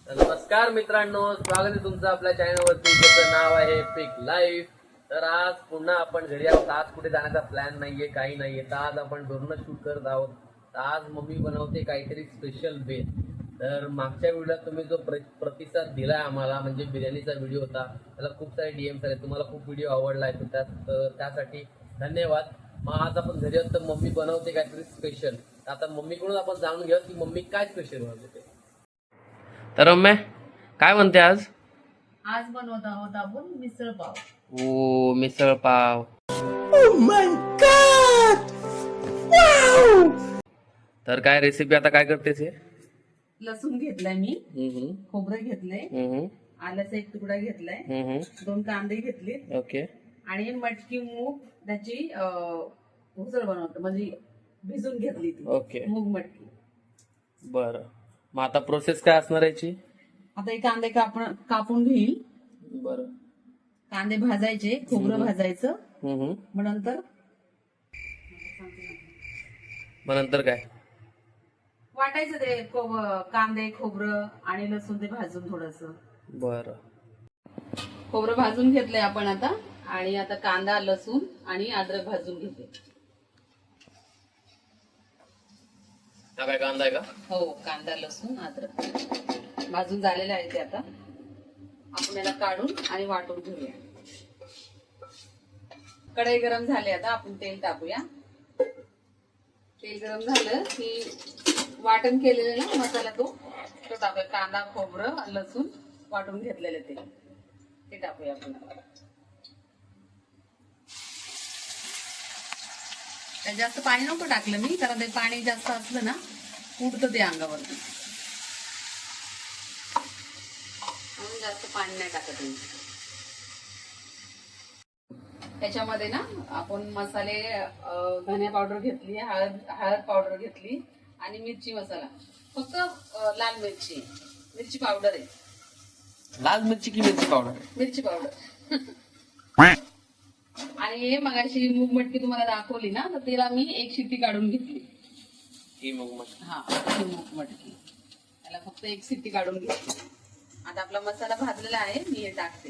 नमस्कार मित्रांनो, स्वागत आहे तुमचं आपल्या चॅनलवरती ज्याचं नाव आहे पिक लाईफ. तर आज पुन्हा आपण घरी आहोत. आज कुठे जाण्याचा प्लॅन नाहीये, काही नाहीये. तर आज आपण घरूनच शूट करत आहोत. तर आज मम्मी बनवते काहीतरी स्पेशल बेत. तर मागच्या व्हिडिओत तुम्ही जो प्रतिसाद दिलाय आम्हाला, म्हणजे बिर्याणीचा व्हिडिओ होता, त्याला खूप सारे DMs आले. तुम्हाला खूप व्हिडिओ आवडला आहे, तर त्यासाठी धन्यवाद. मग आज आपण घरी आहोत, तर मम्मी बनवते काहीतरी स्पेशल. आता मम्मीकडून आपण जाणून घेऊ की मम्मी काय स्पेशल बनवते ते. तर मम्मी काय म्हणते आज? आज बनवत आहोत आपण मिसळ पाव. ओ मिसळ पाव. तर काय रेसिपी आता काय करतेस हे? लसूण घेतलाय मी, खोबरं घेतलंय, आल्याचा एक तुकडा घेतलाय, 2 कांदे घेतले ओके. आणि मटकी मूग त्याची उसळ बनवतो, म्हणजे भिजून घेतली ती ओके. मूग मटकी. बरं, मग आता प्रोसेस काय असणार याची? आता हे कांदे कापून घेईल. बरं. कांदे भाजायचे, खोबरं भाजायचं. मग नंतर काय? वाटायचं ते कांदे खोबरं आणि लसूण ते भाजून थोडस. बरं. खोबरं भाजून घेतलंय आपण आता, आणि आता कांदा लसूण आणि अद्रक भाजून घेते. हा काय कांदा आहे का? हो, कांदा लसूण अद्रक भाजून झालेले आहे ते. आता आपण याला काढून आणि वाटून घेऊया. कढई गरम झाली, आता आपण तेल टाकूया. तेल गरम झालं की वाटण केलेलं ना मसाला तो टाकूया. कांदा खोबरं लसूण वाटून घेतलेलं ते टाकूया आपण. जास्त पाणी नको टाकलं मी, कारण ते पाणी जास्त असलं ना उडतं ते अंगावरती, म्हणून जास्त पाणी नाही टाकत मी. त्याच्यामध्ये ना आपण मसाले, धने पावडर घेतली, हळद पावडर घेतली आणि मिरची मसाला. फक्त लाल मिरची पावडर आहे. लाल मिरची की मिरची पावडर? मिरची पावडर. आणि हे मगाशी मूग मटकी तुम्हाला दाखवली ना, तर तिला मी 1 शिट्टी काढून घेतली. ही मूग मटकी. हा, ही मूग मटकी, त्याला फक्त 1 शिट्टी काढून घेतली. आता आपला मसाला भाजलेला आहे, मी हे टाकते.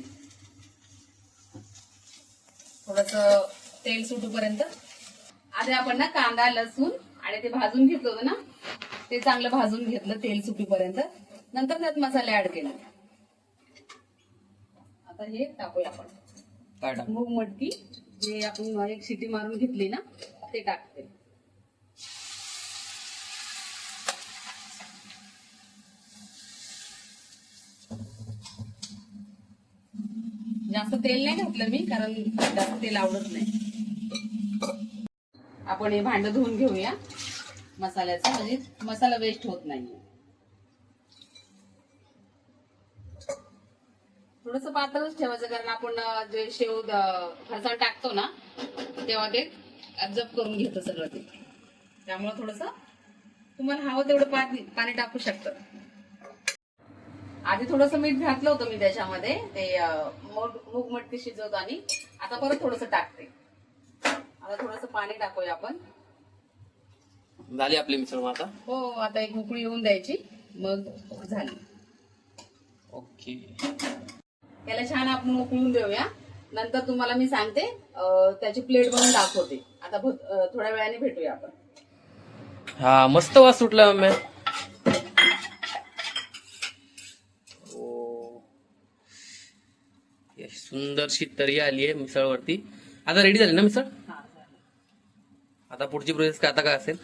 थोडस तेल सुटूपर्यंत आधी आपण ना कांदा लसूण आणि ते भाजून घेतलं होतं ना, ते चांगलं भाजून घेतलं तेल सुटूपर्यंत. नंतर त्यात मसाले ऍड केले. आता हे टाकूया आपण. काय टाक? मूग मटकी जे आपण 1 शिटी मारून घेतली ना, ते टाकते. जास्त तेल नाही घातलं मी, कारण जास्त तेल आवडत नाही. आपण हे भांड धुवून घेऊया मसाल्याचं, म्हणजे मसाला वेस्ट होत नाही. थोडस पातळच ठेवायचं, कारण आपण जे शेव फरसाण टाकतो ना, तेव्हा ते ऍब्झॉर्ब करून घेतं सगळं ते. त्यामुळे थोडस तुम्हाला हवं तेवढं पाणी टाकू शकतं. आधी थोडस मीठ घातलं होतं मी त्याच्यामध्ये, ते मूग मटकी शिजवतो, आणि आता परत थोडस टाकते. आता थोडस पाणी टाकूया आपण. झाली आपली मिसळ मग आता? हो, आता एक उकळी येऊन द्यायची, मग झाली. ओके. याला छान आपण उकळून देऊया. नंतर तुम्हाला मी सांगते, त्याची प्लेट बनवून दाखवते. आता थोड्या वेळाने भेटूया आपण. हा, मस्त वास सुटला मम्मी. सुंदरशी तरी आली आहे मिसळवरती. आता रेडी झाली ना मिसळ? हा, झालं. आता पुढची प्रोसेस काय, आता काय असेल?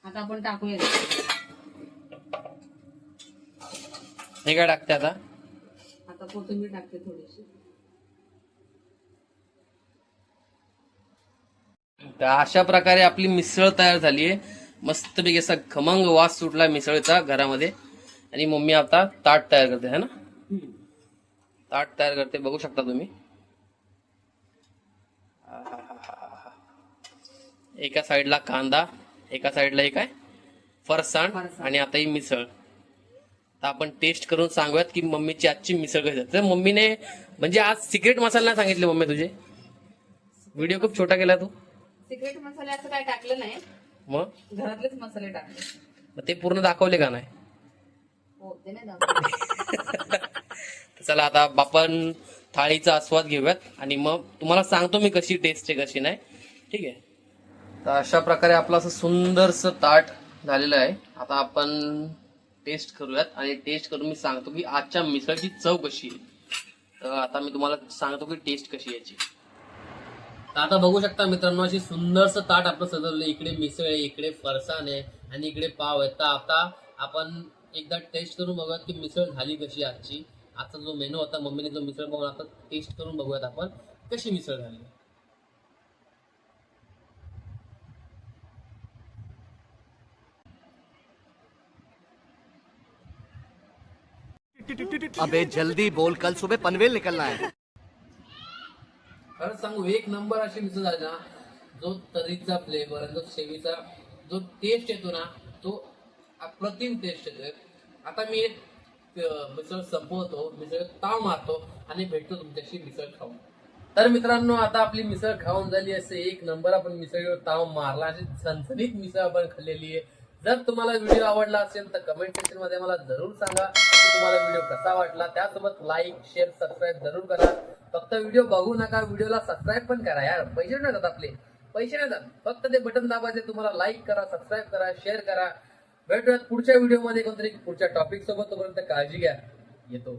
आता आपण टाकूया. हे काय टाकते आता? आता कोथिंबीर टाकते थोडीशी. तर अशा प्रकारे आपली मिसळ तयार झाली आहे. मस्तपैकी असा खमंग वास सुटला मिसळचा घरामध्ये. आणि मम्मी आता ताट तयार करते है ना? ताट तयार करते, बघू शकता तुम्ही. एका साइडला कांदा, एका साइडला एक आहे फरसाण, आणि आता ही मिसळ. तर आपण टेस्ट करून सांगूयात की मम्मीची आजची मिसळ कशी आहे. तर मम्मीने म्हणजे आज सिक्रेट मसाला नाही सांगितले मम्मी तुझे. व्हिडिओ खूप छोटा केला तू. सिक्रेट मसाले असं काय टाकलं नाही, मग घरातलेच मसाले टाकले. ते पूर्ण दाखवले का नाही? ते नाही दाखवत. चला आता आपण थाळीचा आस्वाद घेऊयात आणि मग तुम्हाला सांगतो मी कशी टेस्ट आहे कशी नाही. ठीक आहे. तर अशा प्रकारे आपलं असं सुंदरसं ताट झालेलं आहे. आता आपण टेस्ट करूयात आणि टेस्ट करून मी सांगतो की आजच्या मिसळची चव कशी आहे. तर आता मी तुम्हाला सांगतो की टेस्ट कशी आहे याची. तर आता बघू शकता मित्रांनो, अशी सुंदरसं ताट आपलं सजवलं. इकडे मिसळ आहे, इकडे फरसाण आहे आणि इकडे पाव आहे. तर आता आपण एकदा टेस्ट करून बघूयात की मिसळ झाली कशी आजची. आजचा जो मेनू होता मम्मीने जो मिसळ बघून आता टेस्ट करून बघूयात आपण कशी मिसळ झाली. अबे जल्दी बोल, कल सुबह पनवेल निकलना है. खरंच सांगू, एक नंबर अशी मिसळ झाली ना. जो तरीचा फ्लेवर आणि जो शेवीचा जो टेस्ट येतो ना, तो अप्रतिम टेस्ट येतोय. आता मी एक मिसळ संपवतो, मिसळ ताव मारतो आणि भेटतो तुमच्याशी मिसळ खाऊन. तर मित्रांनो, आता आपली मिसळ खाऊन झाली. असे एक नंबर आपण मिसळीवर ताव मारला, अशी झणझणीत मिसळ आपण खाल्लेली आहे. जर तुम्हाला व्हिडिओ आवडला असेल तर कमेंट सेक्शन मध्ये मला जरूर सांगा की तुम्हाला व्हिडिओ कसा वाटला. त्यासोबत लाईक, शेअर, सबस्क्राईब जरूर करा. फक्त व्हिडिओ बघू नका, व्हिडिओला सबस्क्राईब पण करा यार. पैसे नाही जात आपले, पैसे नाही जात. फक्त ते बटन दाबायचे. तुम्हाला लाईक करा, सबस्क्राईब करा, शेअर करा. भेटूयात पुढच्या व्हिडिओमध्ये कोणतरी पुढच्या टॉपिक सोबत. तोपर्यंत काळजी घ्या. येतो.